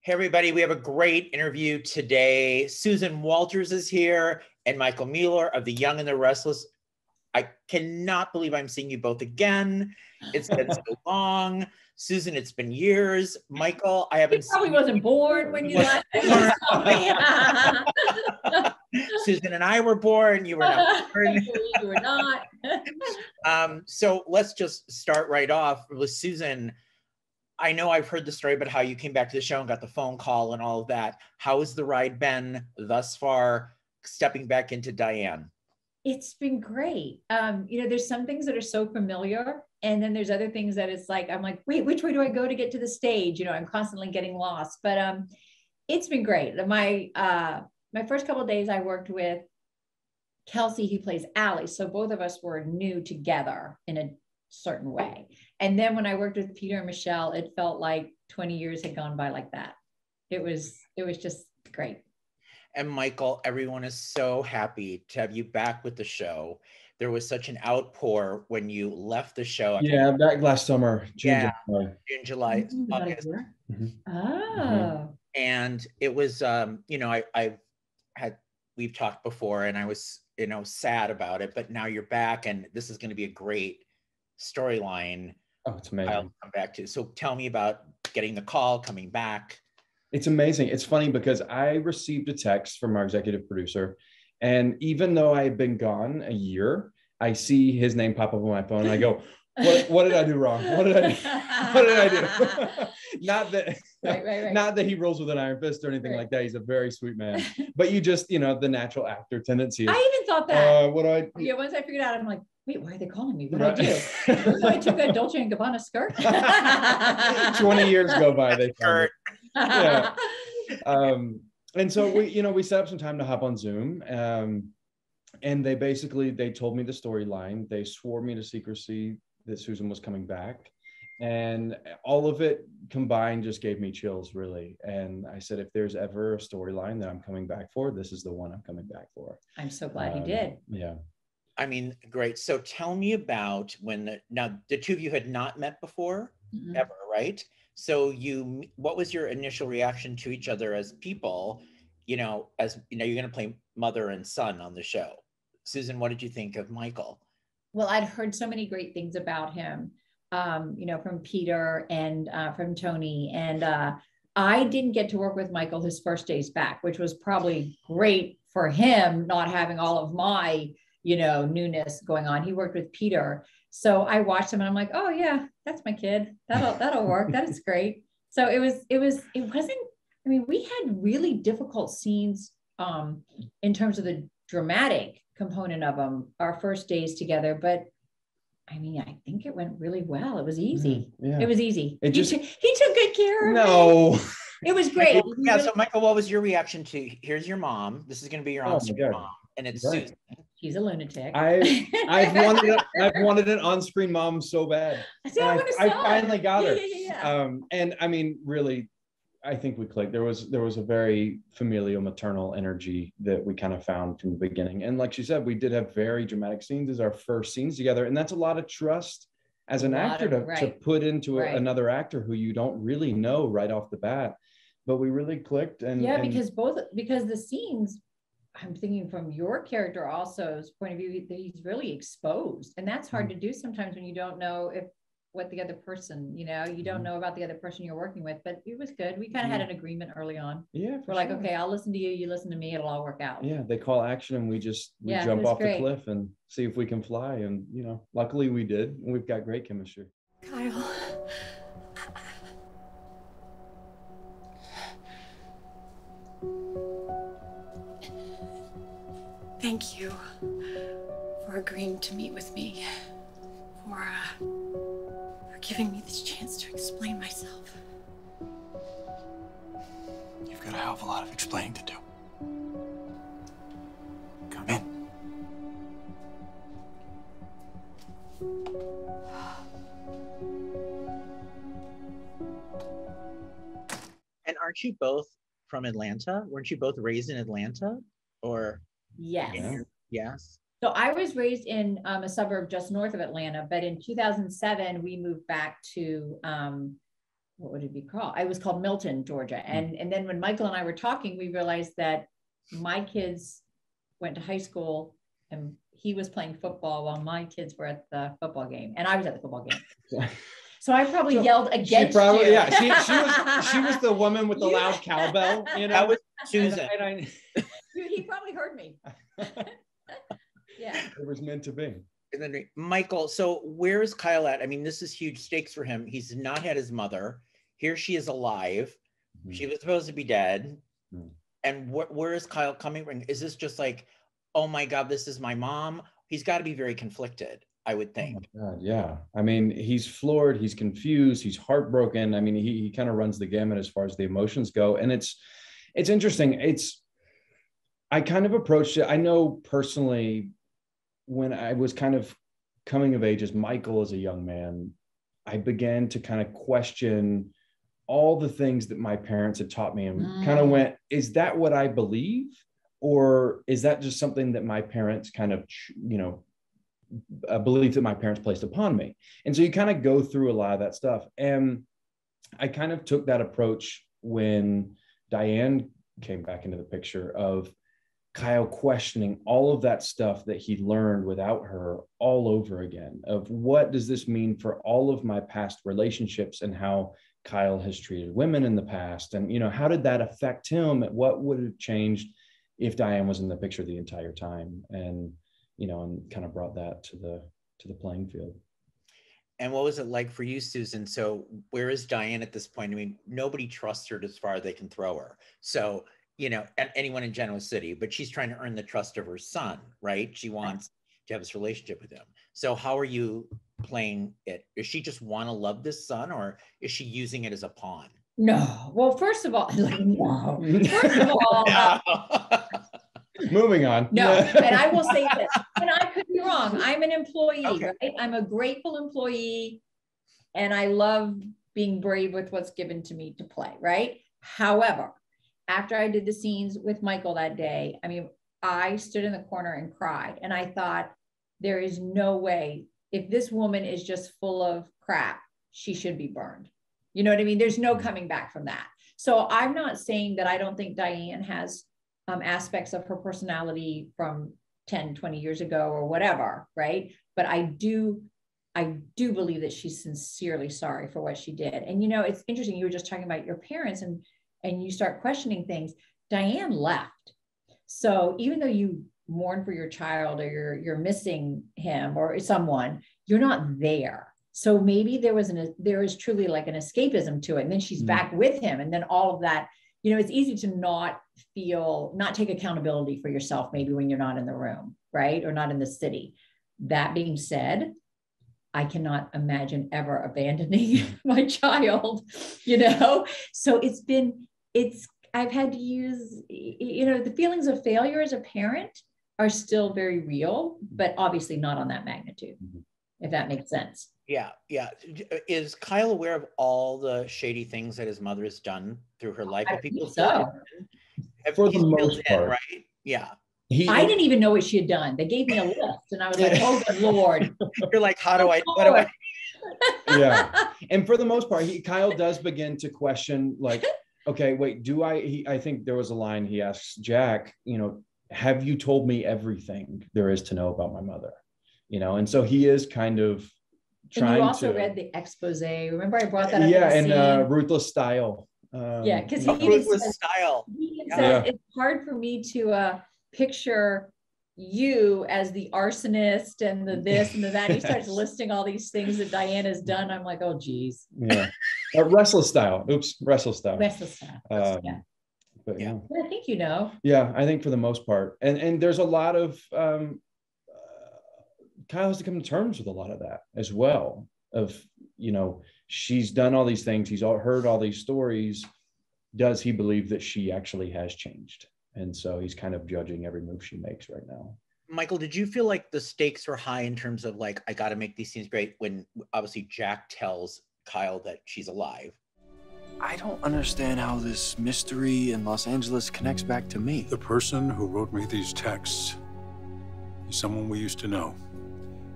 Hey, everybody, we have a great interview today. Susan Walters is here and Michael Mealor of The Young and the Restless. I cannot believe I'm seeing you both again. It's been so long. Susan, it's been years. Michael, I haven't seen you. Probably wasn't born when you left. Susan and I were born. You were not born. You were not. So let's just start right off with Susan. I know I've heard the story about how you came back to the show and got the phone call and all of that. How has the ride been thus far, stepping back into Diane? It's been great. There's some things that are so familiar, and then there's other things that it's like, I'm like, wait, which way do I go to get to the stage? I'm constantly getting lost, but it's been great. My first couple of days I worked with Kelsey, who plays Allie. So both of us were new together in a certain way. And then when I worked with Peter and Michelle, it felt like 20 years had gone by like that. It was just great. And Michael, everyone is so happy to have you back with the show. There was such an outpour when you left the show. Yeah, back last summer, June, July, August. Oh. And it was, we've talked before, and I was, sad about it, but now you're back, and this is going to be a great storyline. Oh, it's amazing. I'll come back to. So tell me about getting the call, coming back. It's amazing. It's funny because I received a text from our executive producer, and even though I had been gone a year, I see his name pop up on my phone and I go, what did I do wrong? What did I do? Not that, right. Not that he rolls with an iron fist or anything like that. He's a very sweet man, but you just, the natural actor tendency is, I even thought that. What do I? Yeah. Once I figured out, I'm like, wait, why are they calling me? What did I do? I took a Dolce & Gabbana skirt. 20 years go by. They skirt. Yeah. And so we set up some time to hop on Zoom. And they told me the storyline. They swore me to secrecy that Susan was coming back. And all of it combined just gave me chills, really. And I said, if there's ever a storyline that I'm coming back for, this is the one I'm coming back for. I'm so glad you did. Yeah. I mean, great. So tell me about now the two of you had not met before, ever, right? So what was your initial reaction to each other as people, as you're going to play mother and son on the show. Susan, what did you think of Michael? Well, I'd heard so many great things about him, from Peter and from Tony. And I didn't get to work with Michael his first days back, which was probably great for him, not having all of my newness going on. He worked with Peter. So I watched him and I'm like, oh yeah, that's my kid. That'll work. That is great. So it wasn't, we had really difficult scenes in terms of the dramatic component of them, our first days together. But I think it went really well. It was easy. Yeah. It was easy. He took good care of me. It was great. Yeah. So Michael, what was your reaction to, here's your mom. This is going to be your on-screen mom. And it's Susan. She's a lunatic. I've wanted an on-screen mom so bad. I finally got her. Yeah. And really, I think we clicked. There was a very familial, maternal energy that we kind of found from the beginning. And like she said, we did have very dramatic scenes as our first scenes together, and that's a lot of trust as an actor to put into another actor who you don't really know right off the bat. But we really clicked. Because the scenes, I'm thinking from your character also's point of view, he's really exposed, and that's hard to do sometimes when you don't know what the other person, you don't know about the other person you're working with. But it was good. We kind of had an agreement early on. Yeah, we're like, okay, I'll listen to you, you listen to me, it'll all work out. Yeah, they call action, and we jump off the cliff and see if we can fly. And luckily we did, and we've got great chemistry. Kyle. Thank you for agreeing to meet with me, for giving me this chance to explain myself. You've got a hell of a lot of explaining to do. Come in. And aren't you both from Atlanta? Weren't you both raised in Atlanta? Or yes. Yeah. Yes. So I was raised in a suburb just north of Atlanta, but in 2007 we moved back to what would it be called? I was called Milton, Georgia. And then when Michael and I were talking, we realized that my kids went to high school and he was playing football while my kids were at the football game and I was at the football game. So I probably yelled against you. Yeah, she was the woman with the loud cowbell. You know, that was Susan. He probably heard me. Yeah, it was meant to be. And then Michael, so where is Kyle at? I mean, this is huge stakes for him. He's not had his mother. Here she is alive. Mm-hmm. She was supposed to be dead. Mm-hmm. And where is Kyle coming from? Is this just like, oh my God, this is my mom? He's got to be very conflicted, I would think. Oh my God, yeah. I mean, he's floored, he's confused, he's heartbroken. I mean, he kind of runs the gamut as far as the emotions go. And it's interesting. I kind of approached it. I know personally, when I was kind of coming of age as Michael as a young man, I began to kind of question all the things that my parents had taught me and kind of went, is that what I believe? Or is that just something that my parents kind of, a belief that my parents placed upon me? And so you kind of go through a lot of that stuff. And I kind of took that approach when Diane came back into the picture of Kyle questioning all of that stuff that he learned without her all over again, of what does this mean for all of my past relationships and how Kyle has treated women in the past. And, how did that affect him? What would have changed if Diane was in the picture the entire time? And, and kind of brought that to the playing field. And what was it like for you, Susan? So where is Diane at this point? I mean, nobody trusts her as far as they can throw her. So, anyone in Genoa City, but she's trying to earn the trust of her son, right? She wants to have this relationship with him. So how are you playing it? Does she just want to love this son, or is she using it as a pawn? No. Well, first of all, no. First of all, moving on. No, and I will say this, and I could be wrong. I'm an employee, okay. Right? I'm a grateful employee, and I love being brave with what's given to me to play, right? However, after I did the scenes with Michael that day, I mean, I stood in the corner and cried, and I thought, there is no way, if this woman is just full of crap, she should be burned. You know what I mean? There's no coming back from that. So I'm not saying that I don't think Diane has aspects of her personality from 10, 20 years ago or whatever, right? But I do believe that she's sincerely sorry for what she did. And, it's interesting. You were just talking about your parents and you start questioning things. Diane left. So even though you mourn for your child or you're missing him or someone, you're not there. So maybe there is truly like an escapism to it. And then she's back with him. And then all of that, it's easy to not take accountability for yourself, maybe when you're not in the room, right? Or not in the city. That being said, I cannot imagine ever abandoning my child, So I've had to use, the feelings of failure as a parent are still very real, but obviously not on that magnitude, if that makes sense. Yeah. Is Kyle aware of all the shady things that his mother has done through her life? I think so. For the most part, right? Yeah. I didn't even know what she had done. They gave me a list, and I was like, "Oh, good Lord!" You're like, "How do I? What do I?" Yeah, and for the most part, Kyle does begin to question, like, "Okay, wait, do I?" I think there was a line he asks Jack, "Have you told me everything there is to know about my mother?" And so he is kind of trying. And you also read the expose. Remember, I brought that up. Yeah, and Ruthless Style. Because Ruthless Style. He says it's hard for me to picture you as the arsonist and the this and the that. He starts listing all these things that Diane has done. I'm like, oh, geez. Yeah. Restless Style. Oops. Restless Style. Restless Style. But, yeah. I think Yeah, I think for the most part. And there's a lot of Kyle has to come to terms with a lot of that as well. Of, she's done all these things. He's heard all these stories. Does he believe that she actually has changed? And so he's kind of judging every move she makes right now. Michael, did you feel like the stakes were high in terms of like, I got to make these scenes great when obviously Jack tells Kyle that she's alive? I don't understand how this mystery in Los Angeles connects back to me. The person who wrote me these texts is someone we used to know.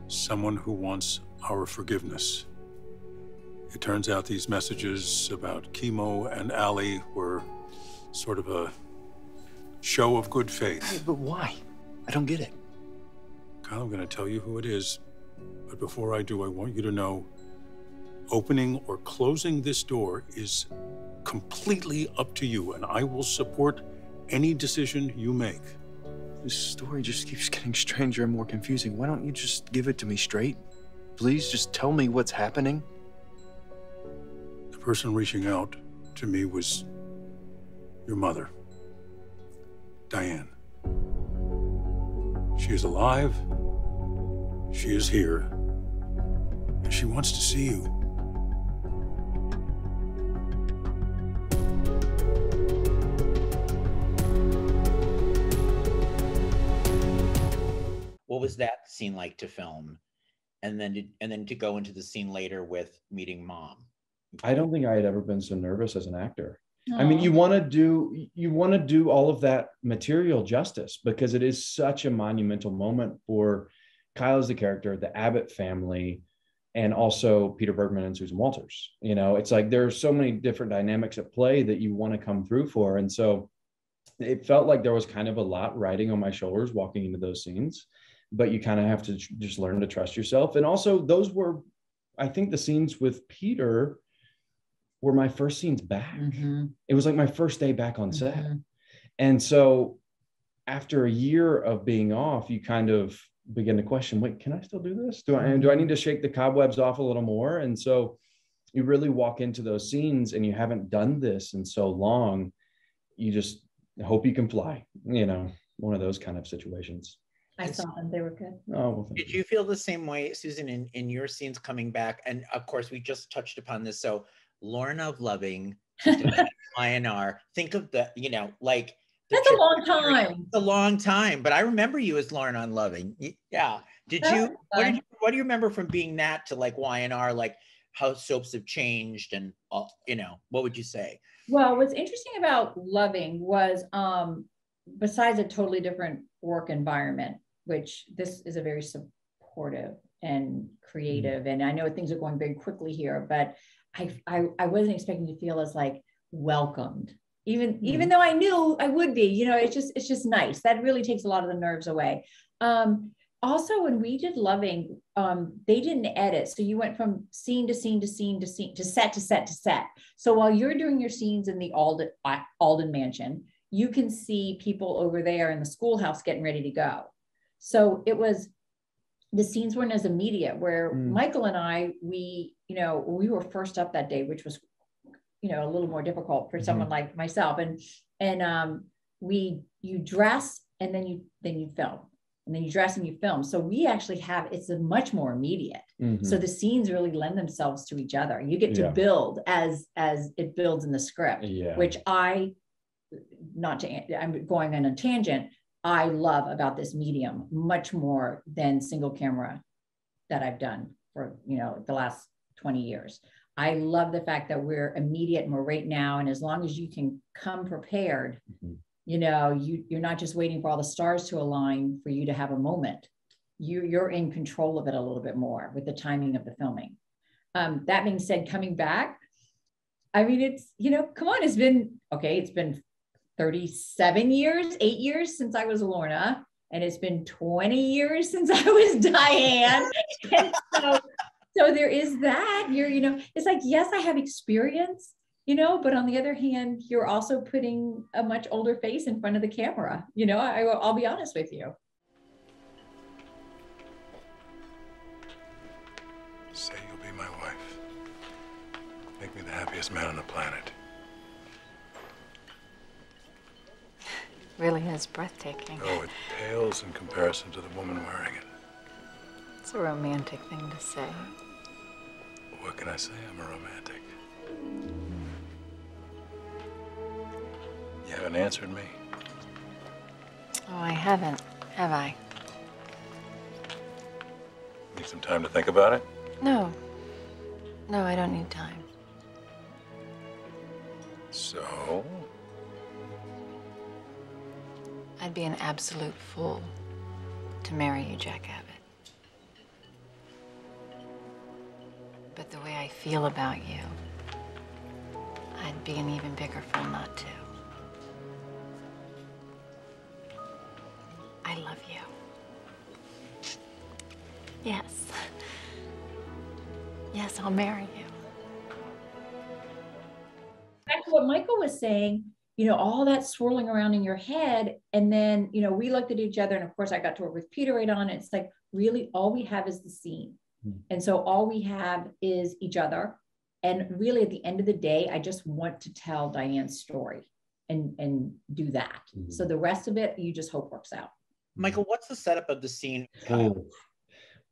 Someone who wants our forgiveness. It turns out these messages about chemo and Allie were sort of a show of good faith. Hey, but why? I don't get it. Kyle, I'm going to tell you who it is. But before I do, I want you to know opening or closing this door is completely up to you, and I will support any decision you make. This story just keeps getting stranger and more confusing. Why don't you just give it to me straight? Please, just tell me what's happening. The person reaching out to me was your mother, Diane. She is alive, she is here, and she wants to see you. What was that scene like to film? And then to go into the scene later with meeting Mom? I don't think I had ever been so nervous as an actor. Aww. I mean, you want to do all of that material justice because it is such a monumental moment for Kyle as the character, the Abbott family, and also Peter Bergman and Susan Walters. You know, it's like there are so many different dynamics at play that you want to come through for. And so it felt like there was kind of a lot riding on my shoulders walking into those scenes, but you kind of have to just learn to trust yourself. And also those were, I think the scenes with Peter were my first scenes back. Mm-hmm. It was like my first day back on set. Mm-hmm. And so after a year of being off, you kind of begin to question, wait, can I still do this? Do I need to shake the cobwebs off a little more? And so you really walk into those scenes and you haven't done this in so long. You just hope you can fly, you know, one of those kind of situations. I saw them, they were good. Oh, well, did you feel the same way, Susan, in your scenes coming back? And of course, we just touched upon this. So Lorna of Loving, INR, think of the, you know, like, that's a long time. It's a long time, but I remember you as Lorna on Loving. Yeah. Did you, what do you remember from being that to like YNR, like how soaps have changed and, you know, what would you say? Well, what's interesting about Loving was, besides a totally different work environment, which this is a very supportive and creative, and I know things are going very quickly here, but I wasn't expecting to feel as like welcomed, even though I knew I would be, you know, it's just nice. That really takes a lot of the nerves away. Also, when we did Loving, they didn't edit. So you went from scene to scene to scene to scene to set to set to set. So while you're doing your scenes in the Alden mansion, you can see people over there in the schoolhouse getting ready to go. So it was, the scenes weren't as immediate, where Michael and I, we were first up that day, which was, you know, a little more difficult for someone like myself. And you dress and then you film, and then you dress and you film. So we actually it's a much more immediate. So the scenes really lend themselves to each other. You get to build as it builds in the script, which I'm going on a tangent, I love about this medium much more than single camera that I've done for, you know, the last 20 years. I love the fact that we're immediate and we're right now. And as long as you can come prepared, you know, you're not just waiting for all the stars to align for you to have a moment. You're in control of it a little bit more with the timing of the filming. That being said, coming back, I mean, it's, you know, come on, it's been 37 years, 8 years since I was Lorna, and it's been 20 years since I was Diane. And so there is that, you know, it's like, yes, I have experience, you know, but on the other hand, you're also putting a much older face in front of the camera. You know, I'll be honest with you. Say you'll be my wife. Make me the happiest man on the planet. Really is breathtaking. Oh, it pales in comparison to the woman wearing it. It's a romantic thing to say. What can I say? I'm a romantic. You haven't answered me. Oh, I haven't, have I? Need some time to think about it? No, I don't need time. So? I'd be an absolute fool to marry you, Jack Abbott. But the way I feel about you, I'd be an even bigger fool not to. I love you. Yes. Yes, I'll marry you. Back to what Michael was saying, you know, all that swirling around in your head. And then, you know, we looked at each other, and of course I got to work with Peter right on it. It's like, really all we have is the scene. And so all we have is each other. And really at the end of the day, I just want to tell Diane's story and do that. So the rest of it, you just hope works out. Michael, what's the setup of the scene? Oh.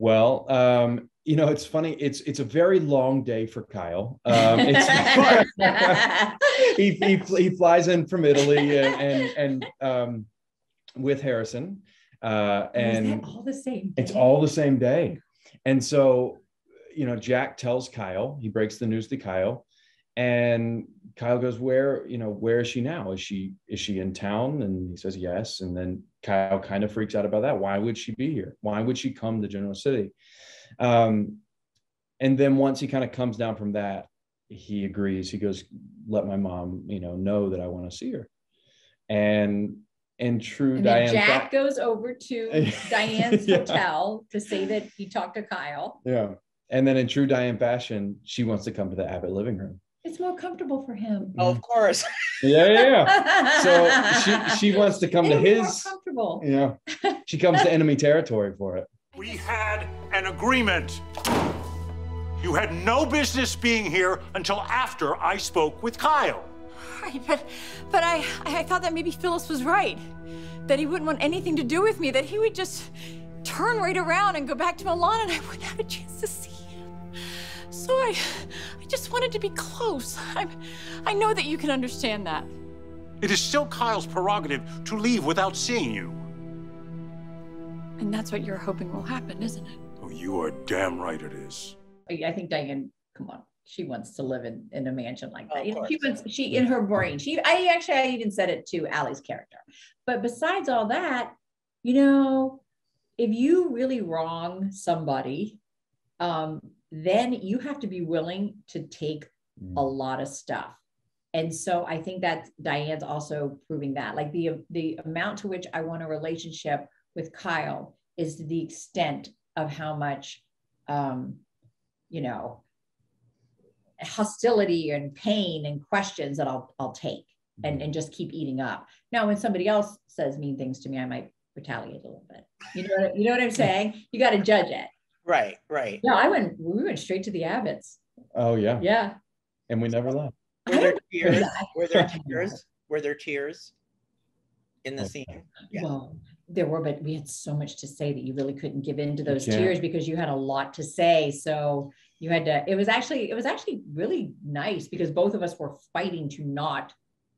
Well, you know, it's funny. It's a very long day for Kyle. He flies in from Italy and with Harrison. And is that all the same day? It's all the same day. And so, you know, Jack tells Kyle, he breaks the news to Kyle, and Kyle goes, where is she now? Is she in town? And he says, yes. And then Kyle kind of freaks out about that. Why would she be here? Why would she come to Genoa City? And then once he kind of comes down from that, he agrees. He goes, let my mom, know that I want to see her. And Diane, Jack goes over to Diane's hotel to say that he talked to Kyle. Yeah. And then in true Diane fashion, she wants to come to the Abbott living room. It's more comfortable for him. Oh, of course. Yeah. So she wants to come to his. More comfortable. Yeah. She comes to enemy territory for it. We had an agreement. You had no business being here until after I spoke with Kyle. Right, but I thought that maybe Phyllis was right. That he wouldn't want anything to do with me, that he would just turn right around and go back to Milan and I wouldn't have a chance to see him. So I just wanted to be close. I know that you can understand that. It is still Kyle's prerogative to leave without seeing you. And that's what you're hoping will happen, isn't it? Oh, you are damn right it is. I think Diane, come on. She wants to live in a mansion like that. Oh, She in her brain. I even said it to Allie's character. But besides all that, if you really wrong somebody, then you have to be willing to take a lot of stuff. And so I think that Diane's also proving that. Like the amount to which I want a relationship with Kyle is to the extent of how much, hostility and pain and questions that I'll take and just keep eating up. Now, when somebody else says mean things to me, I might retaliate a little bit. You know what I'm saying? You got to judge it. Right. Yeah, we went straight to the Abbotts. Oh yeah. Yeah. And we never left. Were there tears? Were there tears in the scene? Yeah. Well, there were, but we had so much to say that you really couldn't give in to those tears because you had a lot to say. So you had to, it was actually really nice because both of us were fighting to not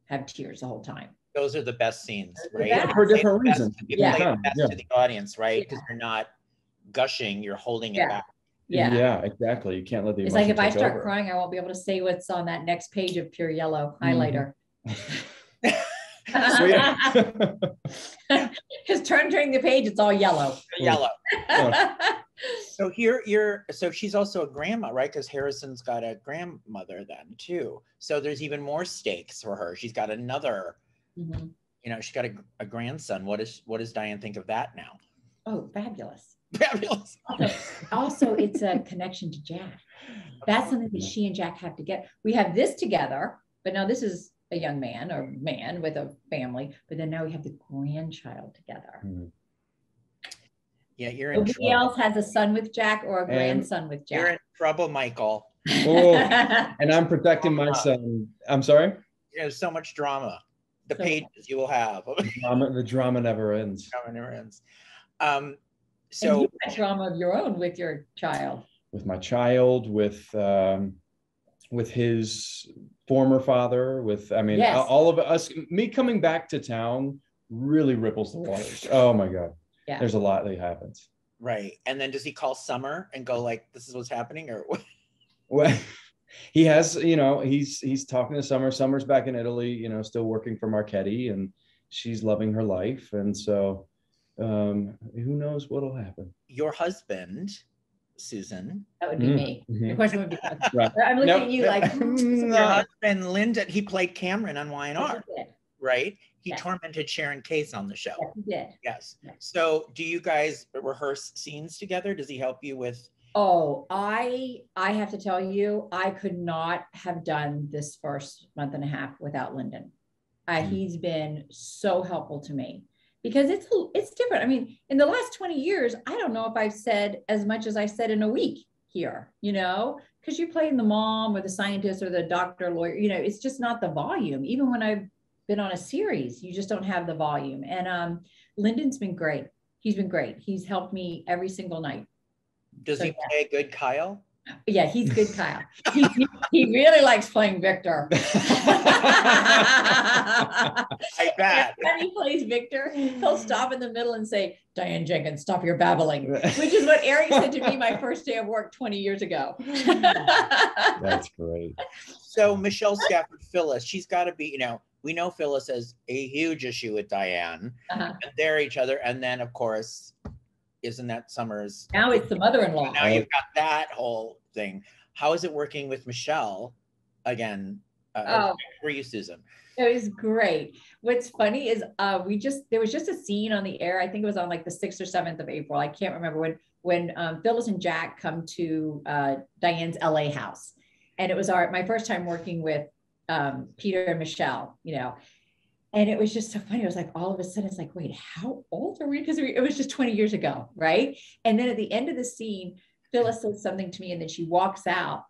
have tears the whole time. Those are the best scenes, right? Yeah. For different reasons. Play the best to the audience, right? Because you're not gushing, you're holding it back. Yeah, exactly. You can't let the It's like if I start crying, I won't be able to say what's on that next page of pure yellow highlighter. Just turning the page, it's all yellow. So so she's also a grandma, right? Because Harrison's got a grandmother then too. So there's even more stakes for her. She's got another, she's got a grandson. What does Diane think of that now? Oh, fabulous. Fabulous. Also, it's a connection to Jack. That's something that she and Jack have to get. We have this together, but now this is a young man or man with a family, but then now we have the grandchild together. Yeah, you're in Nobody else has a son with Jack or a grandson with Jack. You're in trouble, Michael. Oh, and I'm protecting my son. I'm sorry? There's so much drama. The pages you will have. The drama never ends. Drama never ends. So you have drama of your own with your child. With my child, with his former father, all of us, me coming back to town really ripples the waters. Oh my God. Yeah. There's a lot that happens. Right. And then does he call Summer and go like, this is what's happening, or what? Well, he has, he's talking to Summer. Summer's back in Italy, still working for Marchetti, and she's loving her life. And so who knows what'll happen. Your husband Susan. That would be me. Mm-hmm. The question would be, Right. I'm looking at you like, Your husband, Linda, he played Cameron on Y&R, right? He tormented Sharon Case on the show. Yes, he did. Yes. So do you guys rehearse scenes together? Does he help you with? Oh, I have to tell you, I could not have done this first month and a half without Lyndon. He's been so helpful to me because it's different. I mean, in the last 20 years, I don't know if I've said as much as I said in a week here, you know, because you're playing the mom or the scientist or the doctor, lawyer, you know, it's just not the volume. Even when I've been on a series, you just don't have the volume. And Lyndon's been great. He's been great. He's helped me every single night. Does he play a good Kyle? Yeah, he's good Kyle. He really likes playing Victor. I bet. When he plays Victor, he'll stop in the middle and say, Diane Jenkins, stop your babbling, which is what Eric said to me my first day of work 20 years ago. That's great. So Michelle Stafford, Phyllis, she's got to be, you know, we know Phyllis has a huge issue with Diane, and they're each other. And then, of course, isn't that Summers? Now it's the mother-in-law. Now you've got that whole thing. How is it working with Michelle again? For you, Susan? It was great. What's funny is there was just a scene on the air. I think it was on like the 6th or 7th of April. I can't remember when Phyllis and Jack come to Diane's LA house. And it was my first time working with Peter and Michelle, you know. And it was just so funny. It was like, all of a sudden, it's like, wait, how old are we? Because it was just 20 years ago, right? And then at the end of the scene, Phyllis said something to me and then she walks out.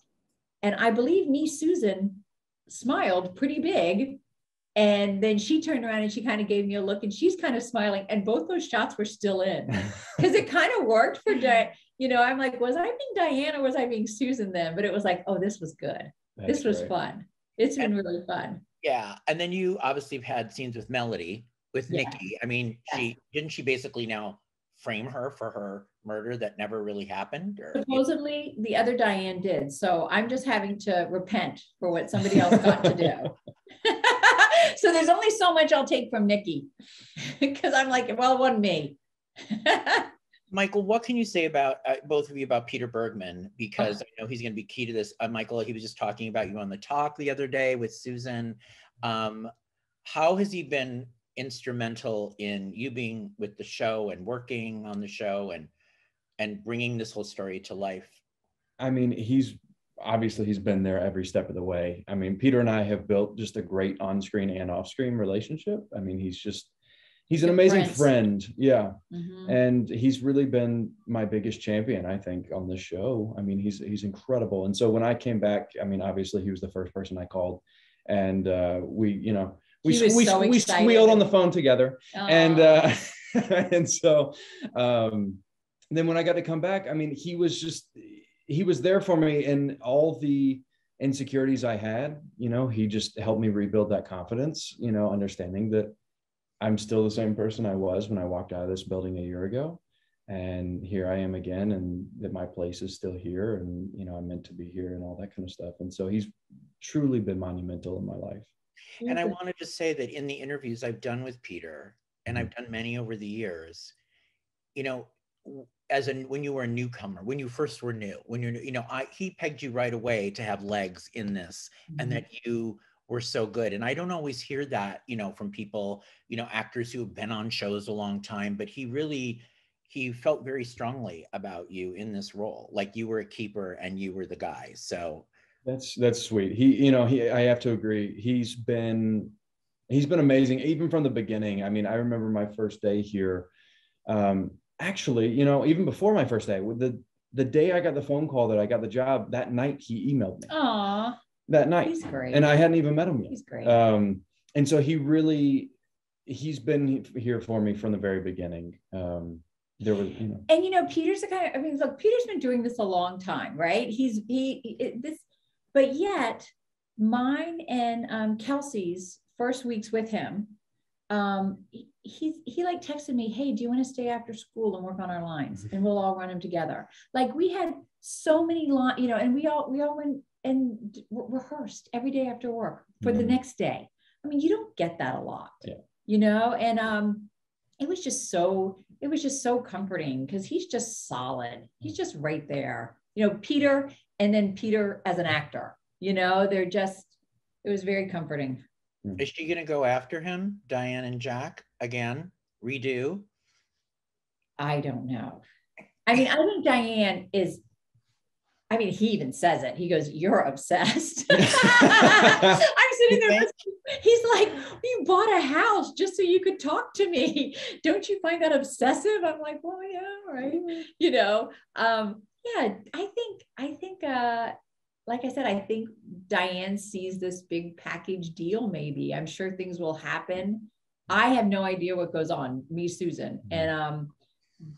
And I believe Susan, smiled pretty big. And then she turned around and she kind of gave me a look and she's kind of smiling. And both those shots were still in because it kind of worked for Diane. You know, I'm like, was I being Diane or was I being Susan then? But it was like, oh, this was good. This was fun. It's been really fun. Yeah. And then you obviously have had scenes with Melody, with Nikki. I mean, didn't she basically now frame her for her murder that never really happened? Or, supposedly the other Diane did. So I'm just having to repent for what somebody else got to do. So there's only so much I'll take from Nikki because I'm like, well, it wasn't me. Michael, what can you say about both of you about Peter Bergman? Because I know he's going to be key to this. Michael, he was just talking about you on the talk the other day with Susan. How has he been instrumental in you being with the show and working on the show and bringing this whole story to life? I mean, he's been there every step of the way. I mean, Peter and I have built just a great on-screen and off-screen relationship. I mean, he's an amazing friend. Yeah. Mm-hmm. And he's really been my biggest champion, I think, on the show. I mean, he's incredible. And so when I came back, I mean, obviously he was the first person I called and we squealed on the phone together. Aww. And so then when I got to come back, I mean, he was there for me in all the insecurities I had. You know, he just helped me rebuild that confidence, you know, understanding that I'm still the same person I was when I walked out of this building a year ago. And here I am again, and that my place is still here. And, you know, I'm meant to be here and all that kind of stuff. And so he's truly been monumental in my life. And I wanted to say that in the interviews I've done with Peter, and I've done many over the years, you know, when you were a newcomer, when you first were new, he pegged you right away to have legs in this, and that you were so good. And I don't always hear that, you know, from people, you know, actors who have been on shows a long time, but he felt very strongly about you in this role. Like you were a keeper and you were the guy. So that's sweet. I have to agree. He's been amazing, even from the beginning. I mean, I remember my first day here. Actually, you know, even before my first day, the day I got the phone call that I got the job, that night he emailed me. Aww. That night. He's great. And I hadn't even met him yet. He's great. And so he's been here for me from the very beginning. There was, you know. And, you know, Peter's the kind of, I mean, look, Peter's been doing this a long time, right? But yet mine and Kelsey's first weeks with him, he like texted me, hey, do you want to stay after school and work on our lines? And we'll all run them together. Like we had so many lines, you know, and we all went and rehearsed every day after work for the next day. I mean, you don't get that a lot, you know, and it was just so it was just so comforting because he's just solid. He's just right there. You know, Peter, and then Peter as an actor, you know, it was very comforting. Is she going to go after him, Diane and Jack, again? Redo? I don't know. I mean, I think Diane is, I mean, he even says it. He goes, "You're obsessed." I'm sitting there. He's like, "You bought a house just so you could talk to me. Don't you find that obsessive?" I'm like, "Well, yeah, right." You know, yeah, I think, like I said, I think Diane sees this big package deal. Maybe I'm sure things will happen. I have no idea what goes on, me, Susan, and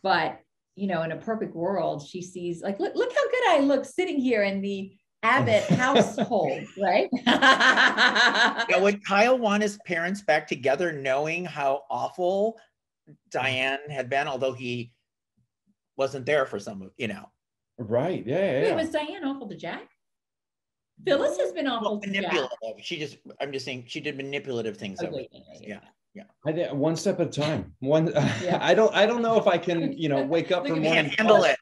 but you know, in a perfect world, she sees like, look how good I look sitting here in the Abbott household, right? Now, would Kyle want his parents back together, knowing how awful Diane had been, although he wasn't there for some of, you know? Right. Yeah. Wait, was Diane awful to Jack? Phyllis has been awful to manipulative. Jack. I'm just saying she did manipulative things. Okay. Yeah. I did one step at a time. I don't know if I can, you know, wake up from morning. Handle it.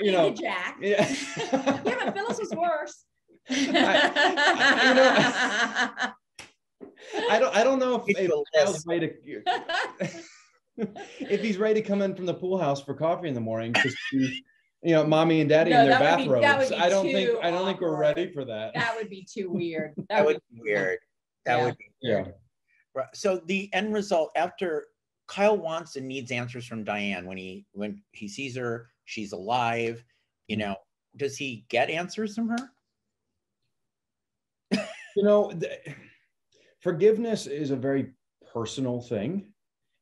You know, Jack. Yeah. Yeah, but Phyllis was worse. I don't know if Kyle's ready to, if he's ready to come in from the pool house for coffee in the morning to see, you know, mommy and daddy in their bathrobes. I don't think we're ready for that. That would be too weird. That would be weird. That would be weird. Yeah. Right. So the end result, after Kyle wants and needs answers from Diane when he sees her, she's alive, you know, does he get answers from her? You know, forgiveness is a very personal thing,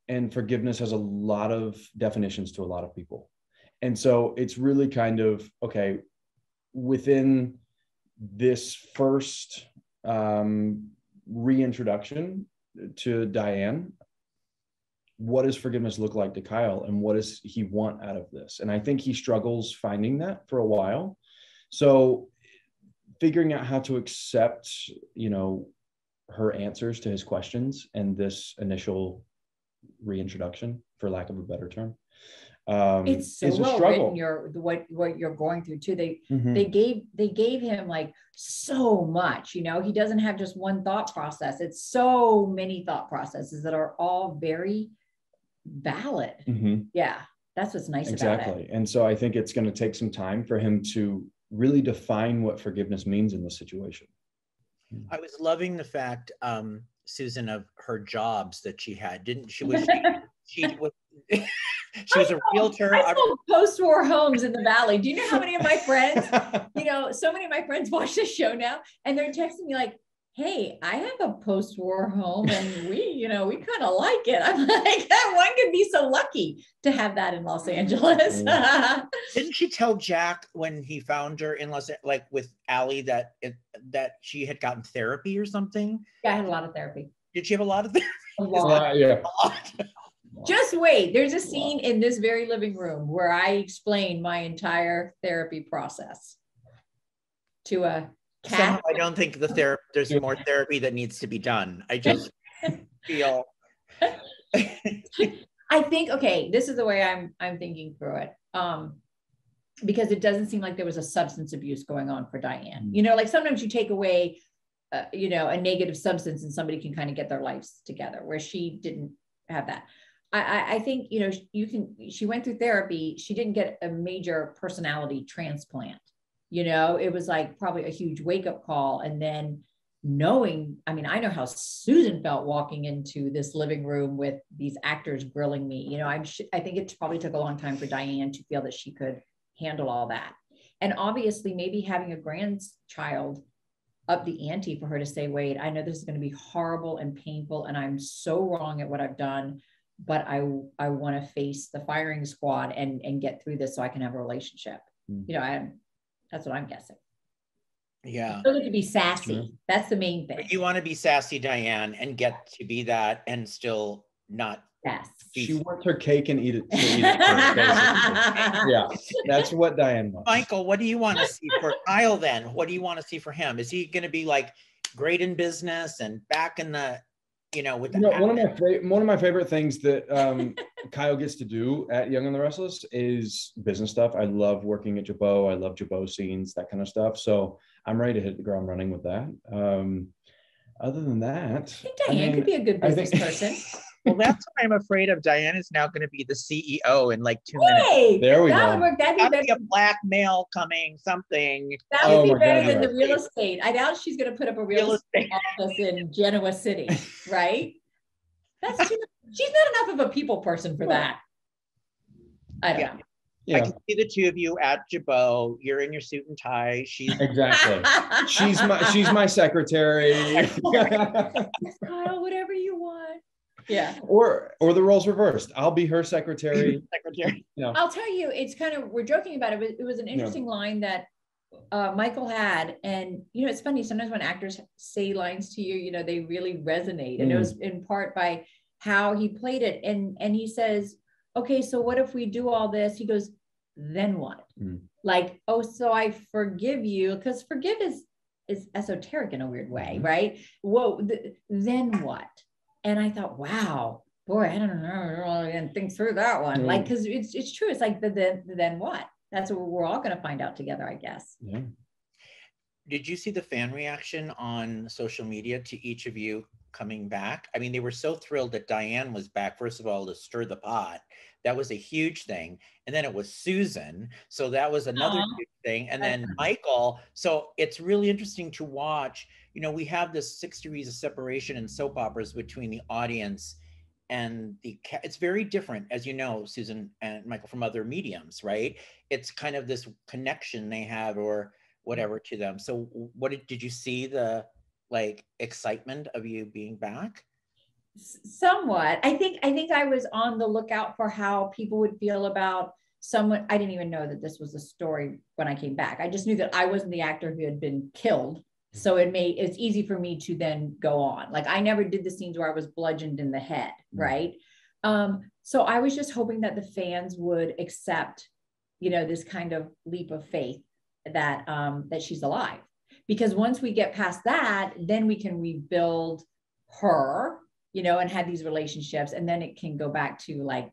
and forgiveness has a lot of definitions to a lot of people. And so it's really kind of, okay, within this first reintroduction to Diane, what does forgiveness look like to Kyle, and what does he want out of this? And I think he struggles finding that for a while. So figuring out how to accept, you know, her answers to his questions and this initial reintroduction, for lack of a better term, it's so well written, what you're going through too. They gave him like so much, you know, he doesn't have just one thought process. It's so many thought processes that are all very valid. Yeah, that's what's nice about it. Exactly. And so I think it's going to take some time for him to really define what forgiveness means in this situation. I was loving the fact, Susan, of her jobs that she had. Didn't she? She was she was a realtor. I sold post-war homes in the Valley. Do you know how many of my friends, you know, so many of my friends watch this show now, and they're texting me like, "Hey, I have a post-war home and we kind of like it." I'm like, one could be so lucky to have that in Los Angeles. Didn't she tell Jack when he found her in like with Allie, that she had gotten therapy or something? Yeah, I had a lot of therapy. Did she have a lot of therapy? A lot. Yeah. A lot. Just wait. There's a scene in this very living room where I explain my entire therapy process to a cat. Somehow I don't think there's more therapy that needs to be done. I just feel. I think, okay, this is the way I'm thinking through it. Because it doesn't seem like there was a substance abuse going on for Diane. You know, like sometimes you take away, you know, a negative substance and somebody can kind of get their lives together, where she didn't have that. I think, you know, she went through therapy. She didn't get a major personality transplant. You know, it was like probably a huge wake up call. And then knowing, I mean, I know how Susan felt walking into this living room with these actors grilling me. You know, I think it probably took a long time for Diane to feel that she could handle all that. And obviously maybe having a grandchild up the ante for her to say, wait, I know this is going to be horrible and painful, and I'm so wrong at what I've done, but I want to face the firing squad and get through this so I can have a relationship. You know, that's what I'm guessing. Yeah. So to be sassy. That's the main thing. But you want to be sassy, Diane, and get to be that and still not. Yes. She wants her cake and eat it. Yeah, that's what Diane wants. Michael, what do you want to see for Kyle then? What do you want to see for him? Is he going to be like great in business and back in the you know, with You the know, one of my favorite things that Kyle gets to do at Young and the Restless is business stuff. I love working at Jabot. I love Jabot scenes, that kind of stuff. So I'm ready to hit the ground running with that. Other than that, I think Diane could be a good business person. Well, that's what I'm afraid of. Diane is now going to be the CEO in like 2 minutes. Hey, there we that go. would work. That'd That'd be be a blackmail coming, something. That would be my better God, than the real estate. I doubt she's going to put up a real estate office in Genoa City, right? That's too, she's not enough of a people person for that. I don't know. Yeah. I can see the two of you at Jabot. You're in your suit and tie. She's Exactly. she's my secretary. Kyle, whatever you want. Yeah. Or the roles reversed. I'll be her secretary. secretary. Yeah. I'll tell you, it's kind of, we're joking about it, but it was an interesting line that Michael had. And, you know, it's funny, sometimes when actors say lines to you, you know, they really resonate. And it was in part by how he played it. And he says, okay, so what if we do all this? He goes, then what? Like, oh, so I forgive you, because forgive is esoteric in a weird way, right? Whoa, then what? And I thought, wow, boy, I don't know, I didn't think through that one. Like, because it's true. It's like the then what? That's what we're all going to find out together, I guess. Yeah. Did you see the fan reaction on social media to each of you coming back? I mean, they were so thrilled that Diane was back, first of all, to stir the pot. That was a huge thing. And then it was Susan. So that was another huge thing. And then Michael. So it's really interesting to watch. You know, we have this 6 degrees of separation in soap operas between the audience and it's very different, as you know, Susan and Michael, from other mediums, right? It's kind of this connection they have or whatever to them. So what did you see the like excitement of you being back? Somewhat. I think I was on the lookout for how people would feel about someone. I didn't even know that this was a story when I came back. I just knew that I wasn't the actor who had been killed. So it's easy for me to then go on. Like, I never did the scenes where I was bludgeoned in the head, right? So I was just hoping that the fans would accept, you know, this kind of leap of faith that that she's alive. Because once we get past that, then we can rebuild her, you know, and have these relationships, and then it can go back to, like,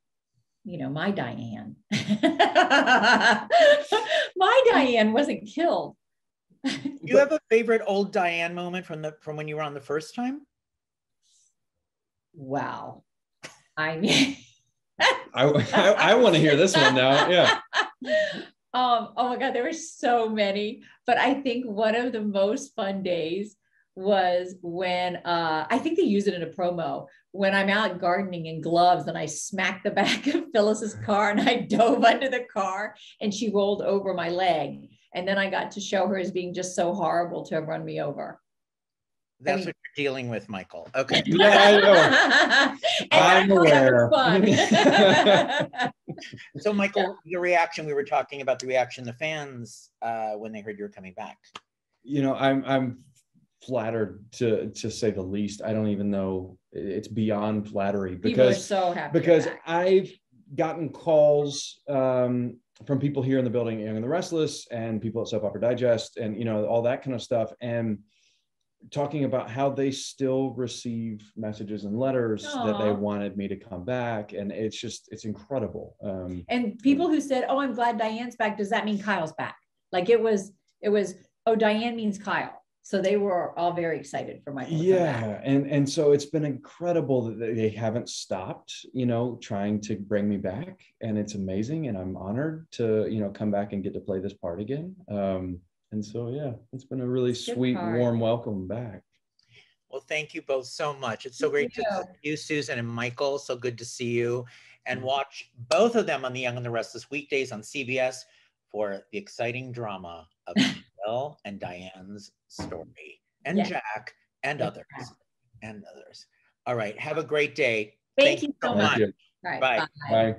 you know, my Diane. My Diane wasn't killed. You have a favorite old Diane moment from when you were on the first time? Wow. I mean, I want to hear this one now. Yeah. Oh my God, there were so many, but I think one of the most fun days was when I think they use it in a promo, when I'm out gardening in gloves and I smacked the back of Phyllis's car and I dove under the car and she rolled over my leg. And then I got to show her as being just so horrible to have run me over. That's what you're dealing with, Michael. Okay. Yeah, I know. I'm aware. So, Michael, your reaction, we were talking about the reaction of the fans when they heard you were coming back. You know, I'm flattered to say the least. I don't even know, it's beyond flattery, because people are so happy because I've gotten calls from people here in the building, Young and the Restless, and people at Soap Opera Digest, and, you know, all that kind of stuff, and talking about how they still receive messages and letters that they wanted me to come back. And it's incredible. And people who said, oh, I'm glad Diane's back, does that mean Kyle's back? Like, it was, oh, Diane means Kyle. So they were all very excited for Michael. Yeah. And so it's been incredible that they haven't stopped, you know, trying to bring me back. And it's amazing. And I'm honored to, you know, come back and get to play this part again. And so, yeah, it's been a really sweet, warm welcome back. Well, thank you both so much. It's so great to see you, Susan and Michael. So good to see you. And watch both of them on The Young and the Restless weekdays on CBS for the exciting drama of Bill and Diane's story, and Jack, and others, and others. All right. Have a great day. Thank you so much. Bye. Bye. Bye.